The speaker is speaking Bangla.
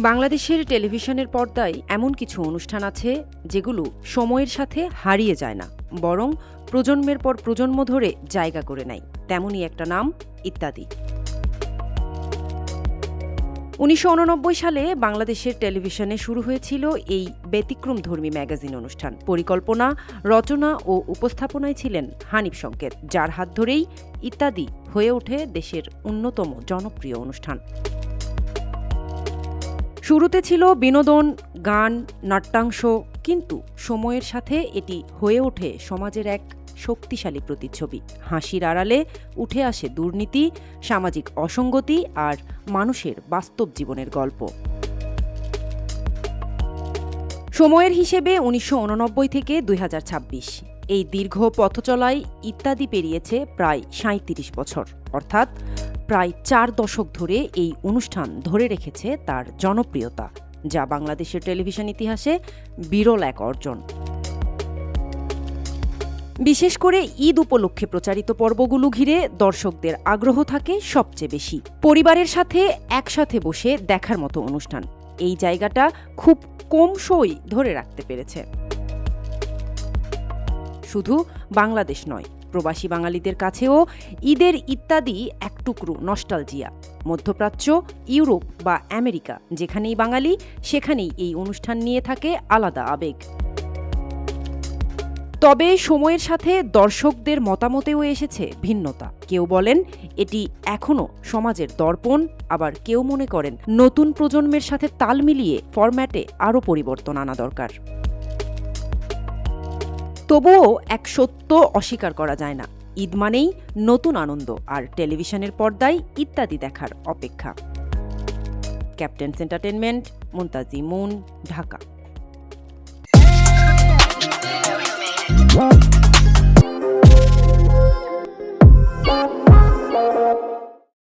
বাংলাদেশের টেলিভিশনের পর্দায় এমন কিছু অনুষ্ঠান আছে যেগুলো সময়ের সাথে হারিয়ে যায় না, বরং প্রজন্মের পর প্রজন্ম ধরে জায়গা করে নেয়। তেমনই একটা নাম ইত্যাদি। ১৯৮৯ সালে বাংলাদেশের টেলিভিশনে শুরু হয়েছিল এই ব্যতিক্রমধর্মী ম্যাগাজিন অনুষ্ঠান। পরিকল্পনা, রচনা ও উপস্থাপনায় ছিলেন হানিফ সংকেত, যার হাত ধরেই ইত্যাদি হয়ে ওঠে দেশের অন্যতম জনপ্রিয় অনুষ্ঠান। শুরুতে ছিল বিনোদন, গান, নাট্যাংশ, কিন্তু সময়ের সাথে এটি হয়ে ওঠে সমাজের এক শক্তিশালী প্রতিচ্ছবি। হাসির আড়ালে উঠে আসে দুর্নীতি, সামাজিক অসঙ্গতি আর মানুষের বাস্তব জীবনের গল্প। সময়ের হিসেবে ১৯৮৯ থেকে ২০২৬ এই দীর্ঘ পথচলায় ইত্যাদি পেরিয়েছে প্রায় ৩৭ বছর, অর্থাৎ প্রায় ৪ দশক ধরে এই অনুষ্ঠান ধরে রেখেছে তার জনপ্রিয়তা, যা বাংলাদেশের টেলিভিশন ইতিহাসে বিরল এক অর্জন। বিশেষ করে ঈদ উপলক্ষে প্রচারিত পর্বগুলো ঘিরে দর্শকদের আগ্রহ থাকে সবচেয়ে বেশি। পরিবারের সাথে একসাথে বসে দেখার মতো অনুষ্ঠান, এই জায়গাটা খুব কম শোই ধরে রাখতে পেরেছে। শুধু বাংলাদেশ নয়, প্রবাসী বাঙালিদের কাছেও ঈদের ইত্যাদি এক টুকরো নস্টালজিয়া। মধ্যপ্রাচ্য, ইউরোপ বা আমেরিকা, যেখানেই বাঙালি সেখানেই এই অনুষ্ঠান নিয়ে থাকে আলাদা আবেগ। তবে সময়ের সাথে দর্শকদের মতামতেও এসেছে ভিন্নতা। কেউ বলেন এটি এখনও সমাজের দর্পণ, আবার কেউ মনে করেন নতুন প্রজন্মের সাথে তাল মিলিয়ে ফরম্যাটে আরও পরিবর্তন আনা দরকার। তবুও এক সত্য অস্বীকার করা যায় না, ঈদ মানেই নতুন আনন্দ, আর টেলিভিশনের পর্দায় ইত্যাদি দেখার অপেক্ষা। Captains entertainment, Muntazi Moon, Dhaka.